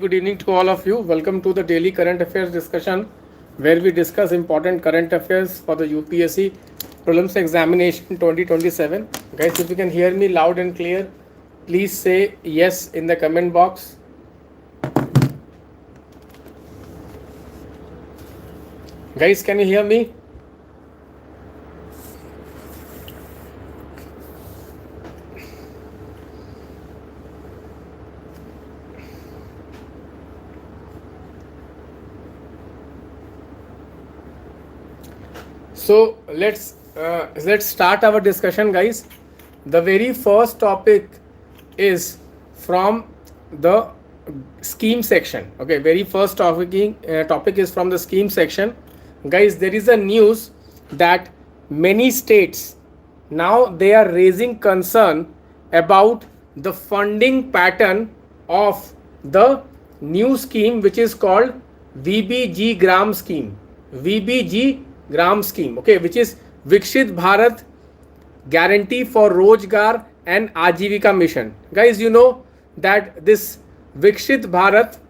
Good evening to all of you. Welcome to the daily current affairs discussion where we discuss important current affairs for the UPSC Prelims examination 2027. Guys, if you can hear me loud and clear, please say yes in the comment box. Guys, can you hear me? So let's start our discussion, guys. The very first topic is from the scheme section. Okay, very first topic is from the scheme section. Guys, there is a news that many states now they are raising concern about the funding pattern of the new scheme which is called VBG Gram scheme. VBG Gram scheme, okay, which is Vikshit Bharat Guarantee for Rozgar and Ajivika Mission. Guys, you know that this Vikshit Bharat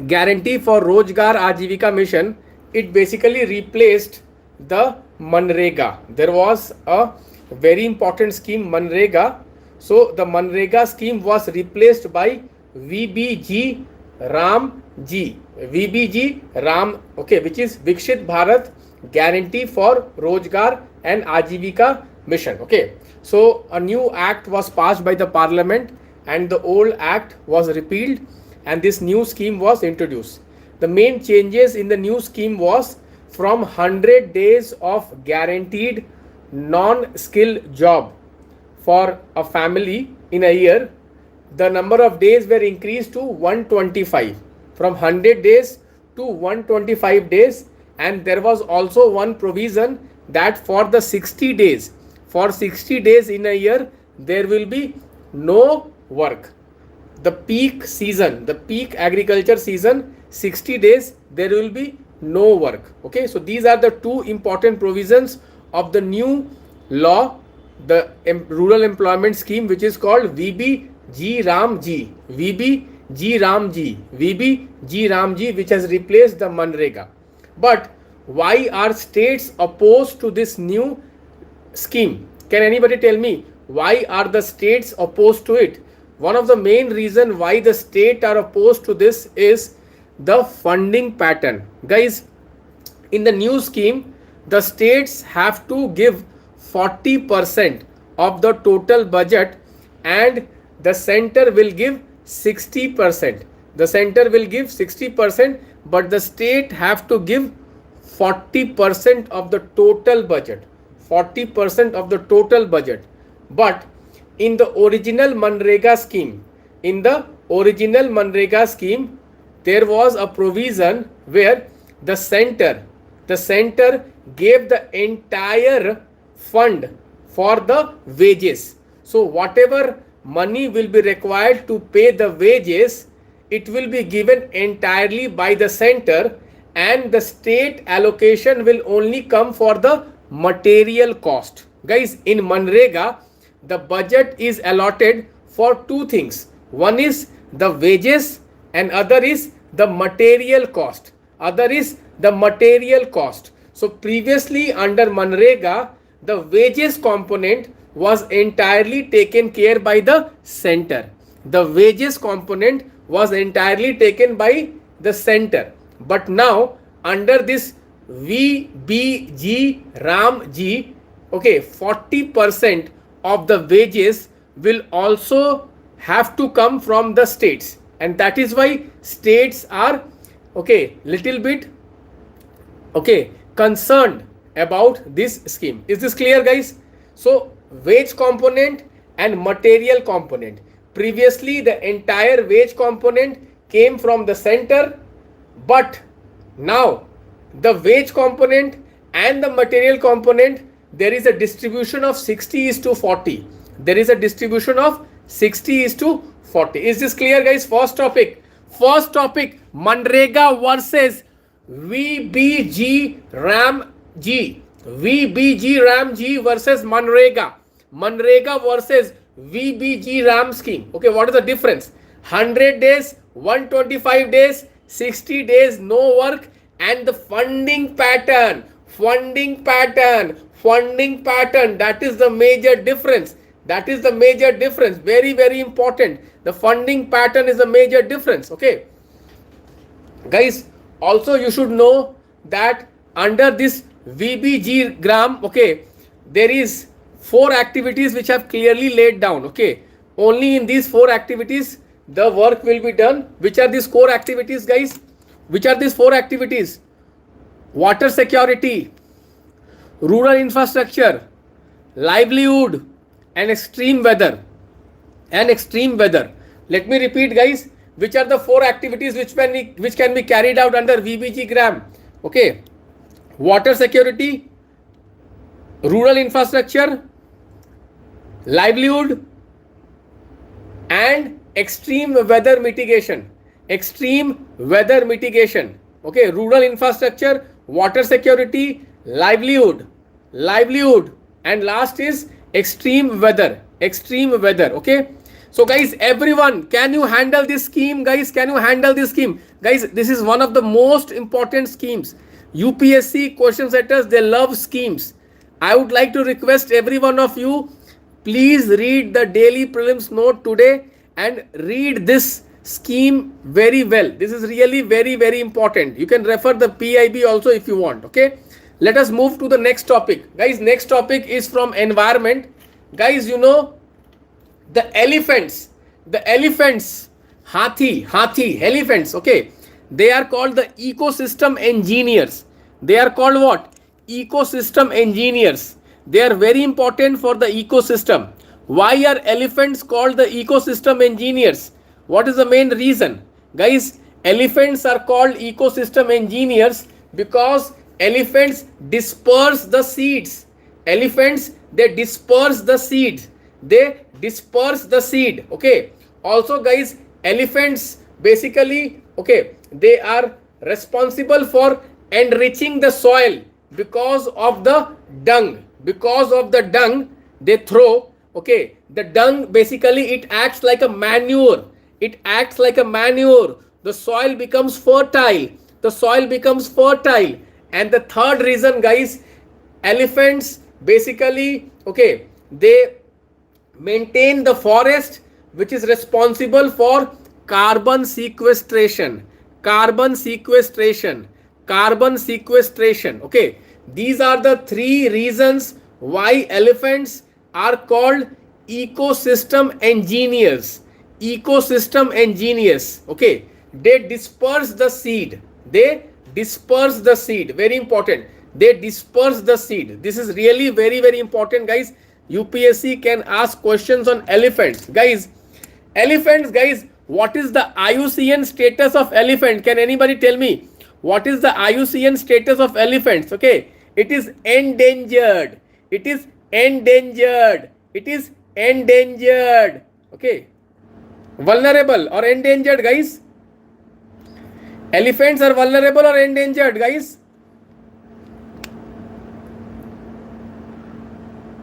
Guarantee for Rozgar Ajivika Mission, it basically replaced the Manrega. There was a very important scheme, Manrega. So the Manrega scheme was replaced by VBG Ram G. VBG Ram, okay, which is Vikshit Bharat Guarantee for Rozgar and Ajivika Mission. Okay, so a new act was passed by the parliament and the old act was repealed and this new scheme was introduced. The main changes in the new scheme was from 100 days of guaranteed non-skill job for a family in a year, the number of days were increased to 125, from 100 days to 125 days. And there was also one provision that for the 60 days, for 60 days in a year, there will be no work. The peak season, the peak agriculture season, 60 days, there will be no work. Okay, so these are the two important provisions of the new law, the rural employment scheme, which is called VBG Ram G. VBG Ram G. VBG Ram G, which has replaced the Manrega. But why are states opposed to this new scheme? Can anybody tell me why are the states opposed to it? One of the main reasons why the state are opposed to this is the funding pattern. Guys, in the new scheme, the states have to give 40% of the total budget and the center will give 60%. The center will give 60%, but the state have to give 40% of the total budget. 40% of the total budget. But in the original Manrega scheme, there was a provision where the center gave the entire fund for the wages. So whatever money will be required to pay the wages, it will be given entirely by the center and the state allocation will only come for the material cost. Guys, in Manrega, the budget is allotted for two things. One is the wages and other is the material cost. So previously under Manrega, the wages component was entirely taken care by the center. But now under this VBG Ram G, okay, 40% of the wages will also have to come from the states, and that is why states are little bit concerned about this scheme. Is this clear, guys? So wage component and material component. Previously the entire wage component came from the center, but now the wage component and the material component, there is a distribution of 60:40. Is this clear, guys? First topic, Manrega versus VBG Ram G. Versus Manrega. Manrega versus VBG Ram scheme. Okay, what is the difference? 100 days 125 days, 60 days no work, and the funding pattern, that is the major difference. Very, very important. The funding pattern is a major difference. Okay, guys, also you should know that under this VBG gram, okay, there is 4 activities which have clearly laid down. Okay, only in these 4 activities the work will be done. Which are these 4 activities, guys? Which are these 4 activities? Water security, rural infrastructure, livelihood, and extreme weather. Let me repeat, guys. Which are the 4 activities which can be carried out under VBG gram? Okay, water security, rural infrastructure, livelihood, and extreme weather mitigation. Okay, rural infrastructure, water security, livelihood, and last is extreme weather. Okay, so guys, everyone, can you handle this scheme? Guys, this is one of the most important schemes. UPSC question setters, they love schemes. I would like to request every one of you, please read the daily prelims note today and read this scheme very well. This is really very, very important. You can refer the PIB also if you want. Okay, let us move to the next topic. Guys, next topic is from environment. Guys, you know, the elephants, elephants, okay, they are called the ecosystem engineers. They are called what? Ecosystem engineers. They are very important for the ecosystem. Why are elephants called the ecosystem engineers? What is the main reason? Guys, elephants are called ecosystem engineers because elephants disperse the seeds. Elephants, they disperse the seeds. Okay. Also, guys, elephants basically, okay, they are responsible for enriching the soil because of the dung. They throw. Okay, the dung basically, it acts like a manure. The soil becomes fertile. And the third reason, guys, elephants basically, okay, they maintain the forest, which is responsible for carbon sequestration. Okay, these are the 3 reasons why elephants are called ecosystem engineers. Okay, they disperse the seed. Very important. They disperse the seed. This is really very, very important, guys. UPSC can ask questions on elephants. Guys, what is the IUCN status of elephant? Can anybody tell me what is the IUCN status of elephants? Okay, it is endangered. Okay, vulnerable or endangered, guys? Elephants are vulnerable or endangered, guys?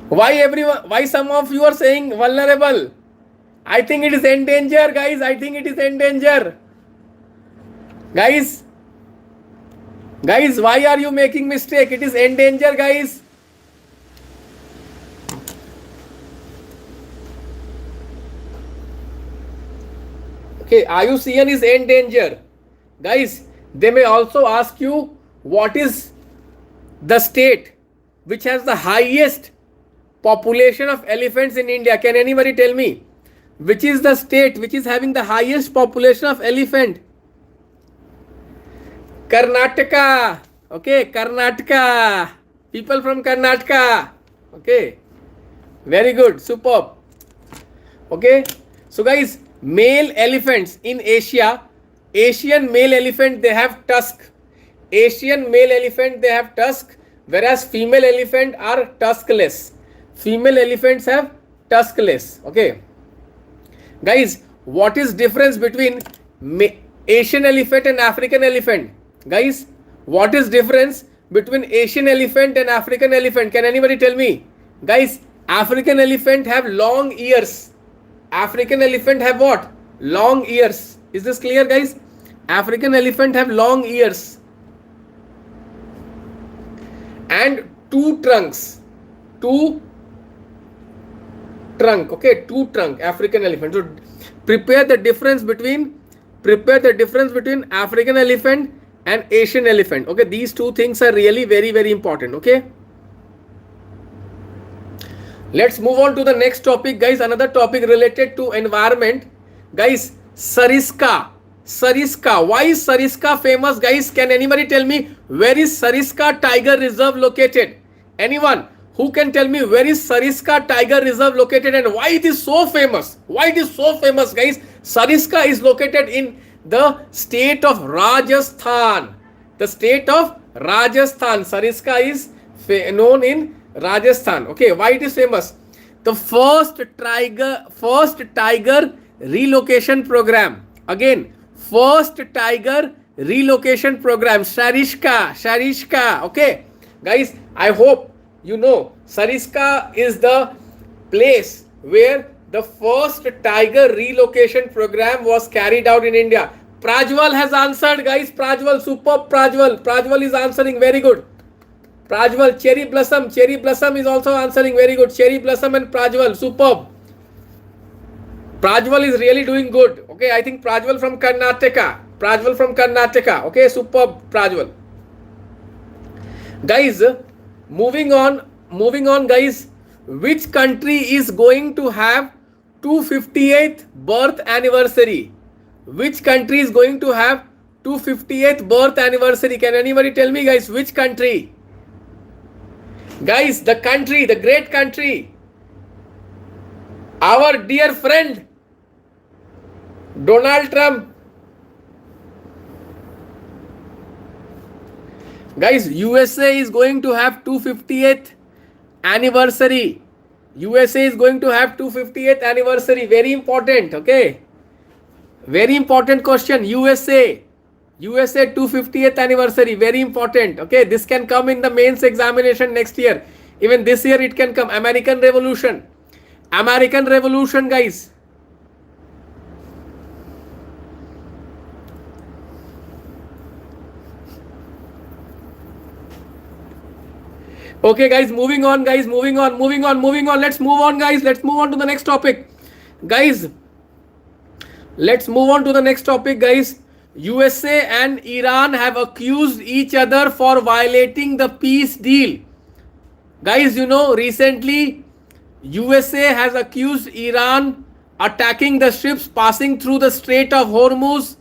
Why some of you are saying vulnerable? I think it is endangered, guys. Guys, why are you making mistake? It is endangered, guys. Okay, IUCN is endangered. Guys, they may also ask you what is the state which has the highest population of elephants in India. Can anybody tell me which is the state which is having the highest population of elephant? Karnataka. Okay, Karnataka. People from Karnataka. Okay, very good, superb. Okay, so guys, male elephants in Asia, Asian male elephant, they have tusk. Whereas female elephant are tuskless. Female elephants have tuskless. Okay, guys, what is difference between Asian elephant and African elephant? Guys, what is difference between Asian elephant and African elephant? Can anybody tell me? Guys, African elephant have long ears. African elephant have what? Long ears. Is this clear, guys? African elephant have long ears and two trunks. Two trunk, okay, two trunk, African elephant. So prepare the difference between African elephant and Asian elephant. Okay, these two things are really very, very important. Okay, let's move on to the next topic, guys. Another topic related to environment, guys. Sariska. Why is Sariska famous, guys? Can anybody tell me where is Sariska Tiger Reserve located? Anyone who can tell me where is Sariska Tiger Reserve located and why it is so famous? Why it is so famous, guys? Sariska is located in the state of Rajasthan. The state of Rajasthan. Sariska is known in Rajasthan. Okay, why it is famous? The first tiger relocation program. Again, first tiger relocation program. Sariska. Okay, guys, I hope you know Sariska is the place where the first tiger relocation program was carried out in India. Prajwal has answered, guys. Prajwal, superb. Prajwal is answering very good. Prajwal, Cherry Blossom is also answering very good. Cherry Blossom and Prajwal, superb. Prajwal is really doing good. Okay, I think Prajwal from Karnataka. Okay, superb, Prajwal. Guys, moving on, guys. Which country is going to have 258th birth anniversary? Which country is going to have 258th birth anniversary? Can anybody tell me, guys, which country? Guys, the great country, our dear friend Donald Trump. Guys, USA is going to have 258th anniversary. USA is going to have 258th anniversary. Very important. Okay, very important question. USA 250th anniversary. Very important. Okay, this can come in the mains examination next year. Even this year it can come. American Revolution, guys. Okay, guys, moving on. Let's move on, guys. Let's move on to the next topic, guys. USA and Iran have accused each other for violating the peace deal. Guys, you know, recently USA has accused Iran attacking the ships passing through the Strait of Hormuz,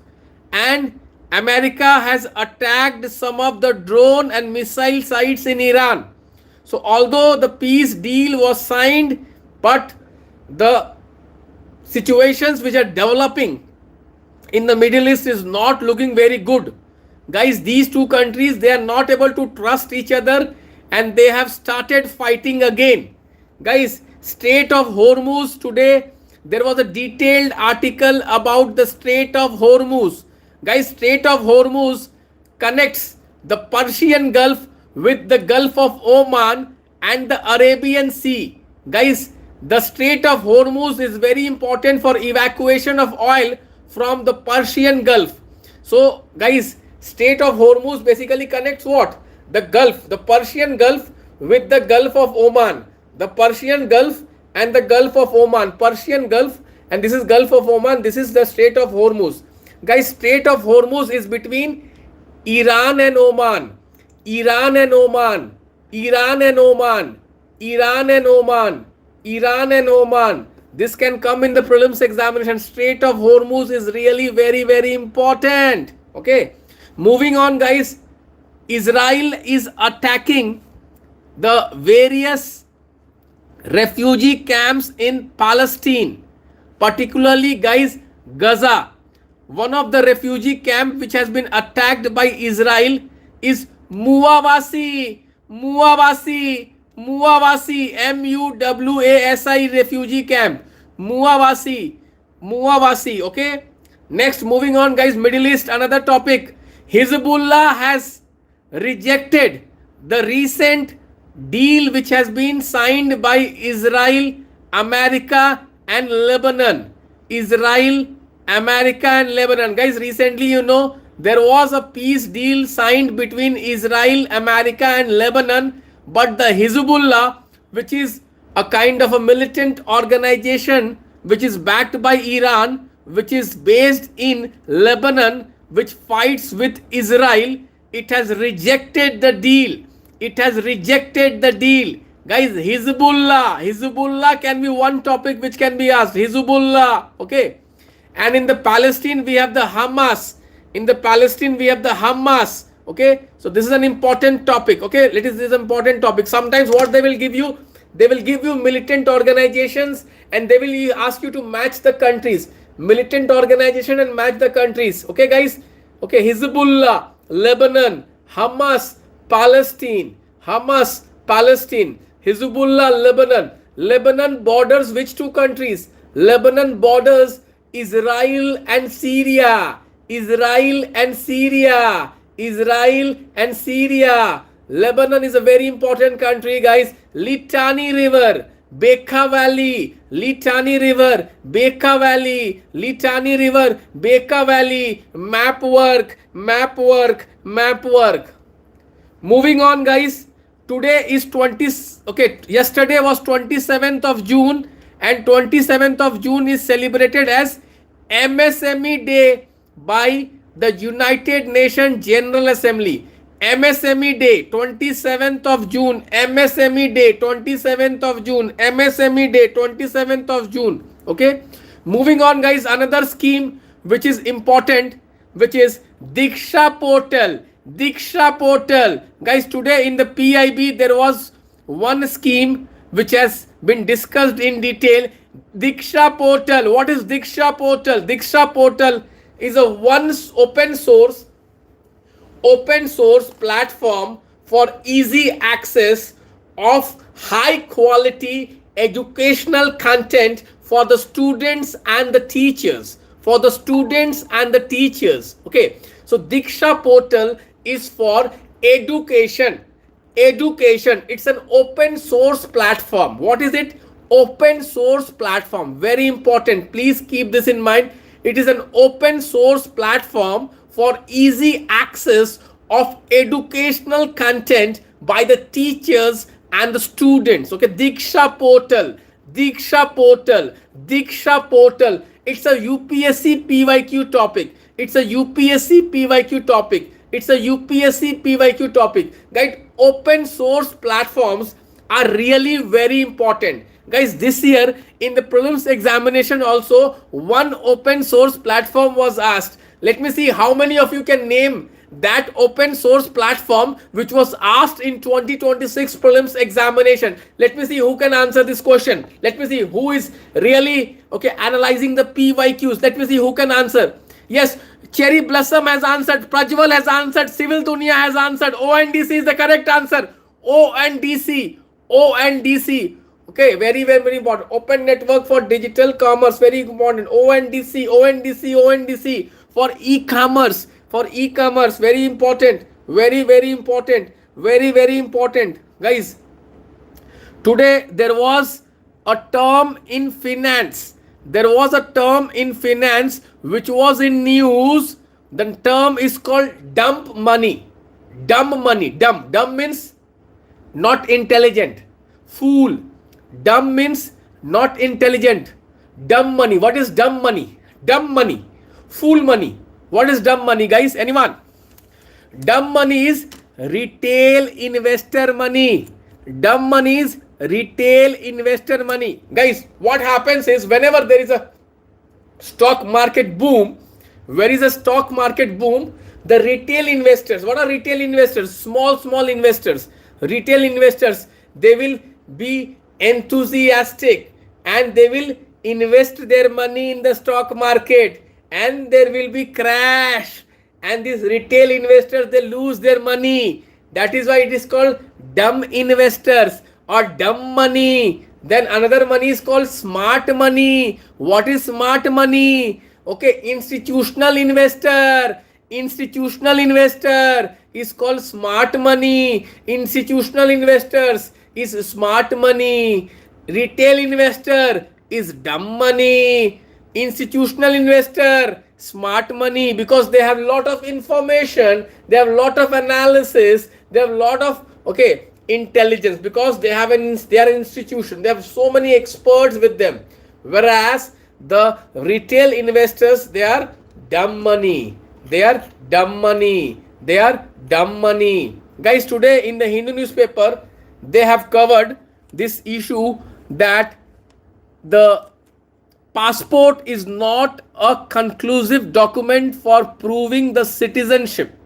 and America has attacked some of the drone and missile sites in Iran. So although the peace deal was signed, but the situations which are developing in the Middle East is not looking very good. Guys, these two countries, they are not able to trust each other and they have started fighting again. Guys, Strait of Hormuz, today there was a detailed article about the Strait of Hormuz. Guys, Strait of Hormuz connects the Persian Gulf with the Gulf of Oman and the Arabian Sea. Guys, the Strait of Hormuz is very important for evacuation of oil from the Persian Gulf. So, guys, Strait of Hormuz basically connects what? The Gulf, the Persian Gulf with the Gulf of Oman. The Persian Gulf and the Gulf of Oman. Persian Gulf, and this is Gulf of Oman. This is the Strait of Hormuz. Guys, Strait of Hormuz is between Iran and Oman. Iran and Oman. This can come in the prelims examination. Strait of Hormuz is really very, very important. Okay. Moving on, guys. Israel is attacking the various refugee camps in Palestine. Particularly, guys, Gaza. One of the refugee camp which has been attacked by Israel is Muawasi, MUWASI refugee camp. Muawasi. Okay. Next, moving on, guys, Middle East, another topic. Hezbollah has rejected the recent deal which has been signed by Israel, America and Lebanon. Israel, America and Lebanon. Guys, recently, there was a peace deal signed between Israel, America, and Lebanon, but the Hezbollah, which is a kind of a militant organization which is backed by Iran, which is based in Lebanon, which fights with Israel, it has rejected the deal. It has rejected the deal. Guys, Hezbollah can be one topic which can be asked. Hezbollah, okay. And in the Palestine, we have the Hamas. In the Palestine, we have the Hamas. Okay. So this is an important topic. Okay. This is an important topic. Sometimes what they will give you, they will give you militant organizations and they will ask you to match the countries. Militant organization and match the countries. Okay, guys. Okay. Hezbollah, Lebanon, Hamas, Palestine. Hamas, Palestine. Hezbollah, Lebanon. Lebanon borders which two countries? Lebanon borders Israel and Syria. Israel and Syria. Israel and Syria. Lebanon is a very important country, guys. Litani River, Bekaa Valley, Litani River, Bekaa Valley, Litani River, Bekaa Valley. Map work, map work, map work. Moving on, guys. Today is yesterday was 27th of June and 27th of June is celebrated as MSME Day by the United Nations General Assembly. MSME Day, 27th of June, MSME Day, 27th of June, MSME Day, 27th of June. Okay. Moving on, guys, another scheme which is important, which is Diksha Portal. Diksha Portal. Guys, today in the PIB, there was one scheme which has been discussed in detail. Diksha Portal. What is Diksha Portal? Diksha Portal is a open source platform for easy access of high quality educational content for the students and the teachers. For the students and the teachers. Okay. So Diksha Portal is for education. Education. It's an open source platform. What is it? Open source platform. Very important. Please keep this in mind. It is an open source platform for easy access of educational content by the teachers and the students. Okay, Diksha Portal, Diksha Portal, Diksha Portal. It's a UPSC PYQ topic. It's a UPSC PYQ topic. It's a UPSC PYQ topic. Guys, open source platforms are really very important. Guys, this year in the prelims examination also one open source platform was asked. Let me see how many of you can name that open source platform which was asked in 2026 prelims examination. Let me see who can answer this question. Let me see who is really analyzing the PYQs. Let me see who can answer. Yes, Cherry Blossom has answered, Prajwal has answered, Civil Dunia has answered. ONDC is the correct answer. ONDC. ONDC. Okay, very, very, very important. Open Network for Digital Commerce, very important. ONDC, ONDC, ONDC for e-commerce. For e-commerce, very important. Very, very important. Very, very important. Guys, today there was a term in finance. There was a term in finance which was in news. The term is called dump money. Dumb money. Dumb. Dumb means not intelligent. Fool. Dumb means not intelligent. Dumb money. What is dumb money? Dumb money. Fool money. What is dumb money, guys? Anyone? Dumb money is retail investor money. Dumb money is retail investor money. Guys, what happens is whenever there is a stock market boom, the retail investors, what are retail investors? Small investors. Retail investors, they will be enthusiastic and they will invest their money in the stock market and there will be crash and these retail investors, they lose their money. That is why it is called dumb investors or dumb money. Then another money is called smart money. What is smart money? Okay, institutional investor. Institutional investor is called smart money. Institutional investors is smart money. Retail investor is dumb money. Institutional investor, smart money, because they have a lot of information, they have a lot of analysis, they have a lot of intelligence, because they are an institution, they have so many experts with them. Whereas the retail investors, they are dumb money, they are dumb money, they are dumb money. Guys, today in the Hindu newspaper, they have covered this issue that the passport is not a conclusive document for proving the citizenship.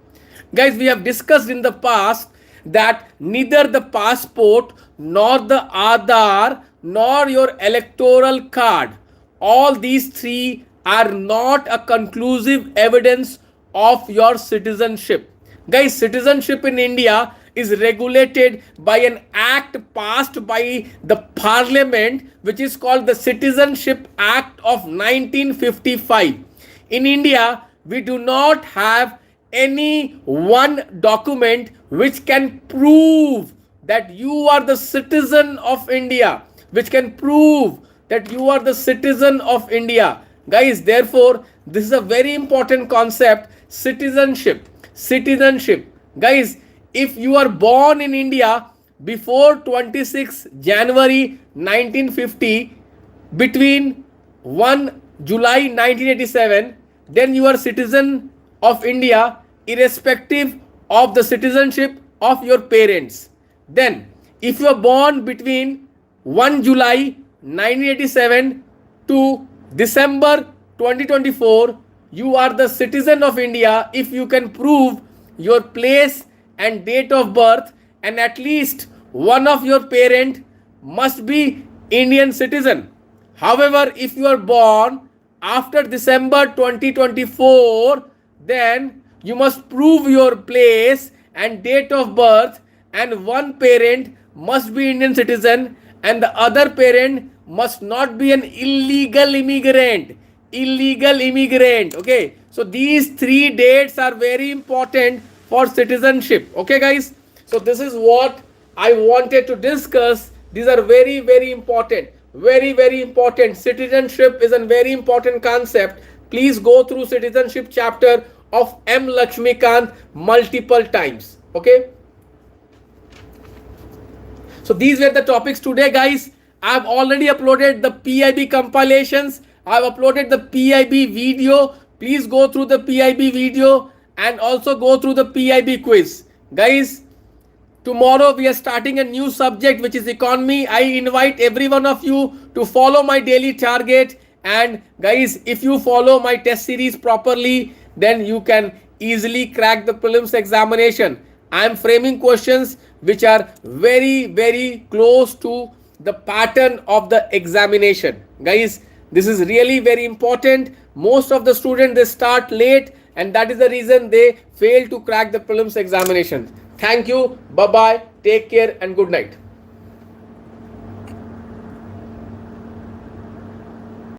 Guys, we have discussed in the past that neither the passport nor the Aadhaar nor your electoral card, all these three are not a conclusive evidence of your citizenship. Guys, citizenship in India is regulated by an act passed by the parliament, which is called the Citizenship Act of 1955. In India, we do not have any one document which can prove that you are the citizen of India, which can prove that you are the citizen of India. Guys, therefore, this is a very important concept, citizenship. Guys, if you are born in India before 26 January 1950, between 1 July 1987, then you are citizen of India irrespective of the citizenship of your parents. Then if you are born between 1 July 1987 to December 2024, you are the citizen of India if you can prove your place and date of birth, and at least one of your parent must be Indian citizen. However, if you are born after December 2024, then you must prove your place and date of birth, and one parent must be Indian citizen and the other parent must not be an illegal immigrant. Okay, so these three dates are very important for citizenship. Okay guys, so this is what I wanted to discuss. These are very, very important. Very important. Citizenship is a very important concept. Please go through citizenship chapter of M. Lakshmikant multiple times. Okay, so these were the topics today, guys. I have already uploaded the PIB compilations. I have uploaded the PIB video. Please go through the PIB video and also go through the PIB quiz. Guys, tomorrow we are starting a new subject, which is economy. I invite every one of you to follow my daily target. And guys, if you follow my test series properly, then you can easily crack the prelims examination. I am framing questions which are very, very close to the pattern of the examination. Guys, this is really very important. Most of the students, they start late, and that is the reason they fail to crack the prelims examination. Thank you. Bye bye. Take care and good night.